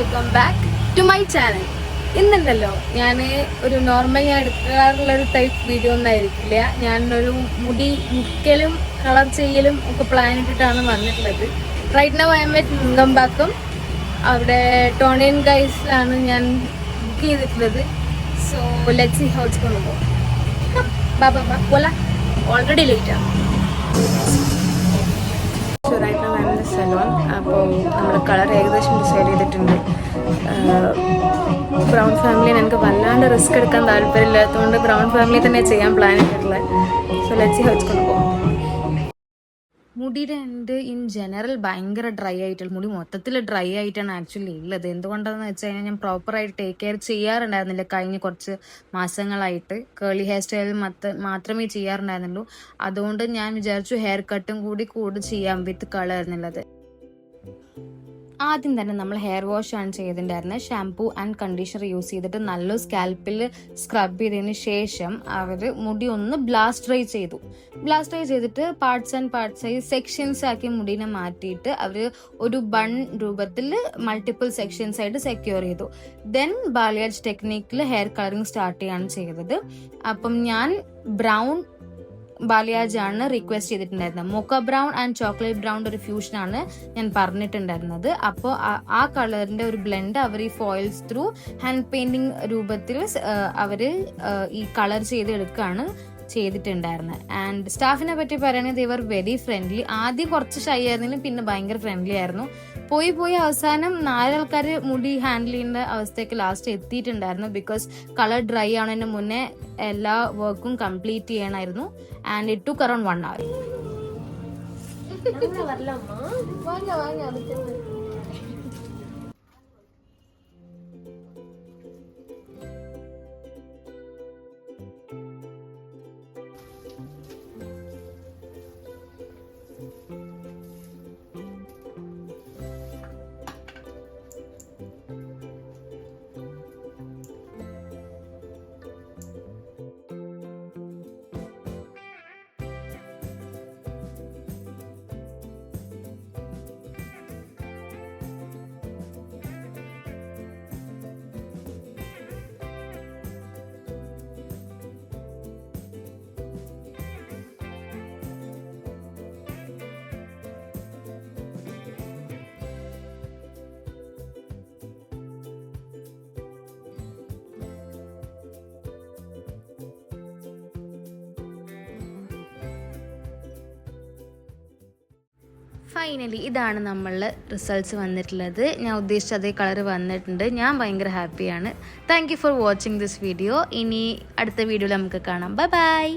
Welcome back to my channel. ഇന്നുണ്ടല്ലോ ഞാൻ ഒരു നോർമൽ ഞാൻ എടുക്കാറുള്ളൊരു ടൈപ്പ് വീഡിയോ ഒന്നും ആയിരിക്കില്ല. ഞാനൊരു മുടി മുക്കലും കളർ ചെയ്യലും ഒക്കെ പ്ലാൻ ഇട്ടിട്ടാണ് വന്നിട്ടുള്ളത്. Right now I'm at Nungambakkam. അവിടെ ടോണിയൻ ഗൈസിലാണ് ഞാൻ ബുക്ക് ചെയ്തിട്ടുള്ളത്. So let's see how it's going. ബാബാ പോല ഓൾറെഡി ലേറ്റാണ്. Right now I'm in the salon. അപ്പോൾ നമ്മൾ കളർ ഏകദേശം ഡിസൈഡ് ചെയ്തിട്ടുണ്ട്. ബ്രൗൺ ഫാമിലിയിൽ എനിക്ക് വല്ലാണ്ട് റിസ്ക് എടുക്കാൻ താല്പര്യമില്ലാത്തതുകൊണ്ട് ബ്രൗൺ ഫാമിലി തന്നെ ചെയ്യാൻ പ്ലാൻ ചെയ്തിട്ടുള്ളത്. So let's see how it's going. മുടിയുടെ എൻ്റെ ഇൻ ജനറൽ ഭയങ്കര ഡ്രൈ ആയിട്ടുള്ള മുടി മൊത്തത്തിൽ ഡ്രൈ ആയിട്ടാണ് ആക്ച്വലി ഉള്ളത്. എന്തുകൊണ്ടാണെന്ന് വെച്ച് കഴിഞ്ഞാൽ ഞാൻ പ്രോപ്പറായിട്ട് ടേക്ക് കെയർ ചെയ്യാറുണ്ടായിരുന്നില്ല കഴിഞ്ഞ കുറച്ച് മാസങ്ങളായിട്ട്. കേളി ഹെയർ സ്റ്റൈൽ മാത്രമേ ചെയ്യാറുണ്ടായിരുന്നുള്ളൂ. അതുകൊണ്ട് ഞാൻ വിചാരിച്ചു ഹെയർ കട്ടും കൂടി ചെയ്യാം വിത്ത് കളർ എന്നുള്ളത്. ആദ്യം തന്നെ നമ്മൾ ഹെയർ വാഷ് ആണ് ചെയ്തിട്ടുണ്ടായിരുന്നത്. ഷാംപൂ ആൻഡ് കണ്ടീഷണർ യൂസ് ചെയ്തിട്ട് നല്ല സ്കാൽപ്പിൽ സ്ക്രബ് ചെയ്തതിന് ശേഷം അവർ മുടി ഒന്ന് ബ്ലാസ്റ്റ് ഡ്രൈ ചെയ്തു. ബ്ലാസ്റ്റ് ഡ്രൈ ചെയ്തിട്ട് പാർട്സ് ആൻഡ് പാർട്സ് ആയി സെക്ഷൻസ് ആക്കി മുടിനെ മാറ്റിയിട്ട് അവർ ഒരു ബൺ രൂപത്തിൽ മൾട്ടിപ്പിൾ സെക്ഷൻസ് ആയിട്ട് സെക്യൂർ ചെയ്തു. ദെൻ ബാലിയാജ് ടെക്നിക്കിൽ ഹെയർ കളറിങ് സ്റ്റാർട്ട് ചെയ്യാണ് ചെയ്തത്. അപ്പം ഞാൻ ബ്രൗൺ ബാലിയാജ് ആണ് റിക്വസ്റ്റ് ചെയ്തിട്ടുണ്ടായിരുന്നത്. Mocha brown and chocolate brown ഒരു ഫ്യൂഷൻ ആണ് ഞാൻ പറഞ്ഞിട്ടുണ്ടായിരുന്നത്. അപ്പോൾ ആ കളറിന്റെ ഒരു ബ്ലെൻഡ് അവർ ഈ ഫോയിൽസ് ത്രൂ ഹാൻഡ് പെയിന്റിങ് രൂപത്തിൽ അവർ ഈ കളർ ചെയ്തെടുക്കുകയാണ് ചെയ്തിട്ടുണ്ടായിരുന്നത്. ആൻഡ് സ്റ്റാഫിനെ പറ്റി പറയുന്നത് ദേ വർ വെരി ഫ്രണ്ട്ലി. ആദ്യം കുറച്ച് ഷൈ ആയിരുന്നെങ്കിലും പിന്നെ ഭയങ്കര ഫ്രണ്ട്ലി ആയിരുന്നു. പോയി അവസാനം 4 ആൾക്കാർ മുടി ഹാൻഡിൽ ചെയ്യേണ്ട അവസ്ഥയ്ക്ക് ലാസ്റ്റ് എത്തിയിട്ടുണ്ടായിരുന്നു. ബിക്കോസ് കളർ ഡ്രൈ ആവുന്നതിന് മുന്നേ എല്ലാ വർക്കും കംപ്ലീറ്റ് ചെയ്യണമായിരുന്നു. And it took around 1 hour. Finally ഇതാണ് നമ്മളുടെ റിസൾട്ട്സ് വന്നിട്ടുള്ളത്. ഞാൻ ഉദ്ദേശിച്ച അതേ കളർ വന്നിട്ടുണ്ട്. ഞാൻ ഭയങ്കര ഹാപ്പിയാണ്. Thank you for watching this video. ഇനി അടുത്ത വീഡിയോയിൽ നമുക്ക് കാണാം. Bye bye.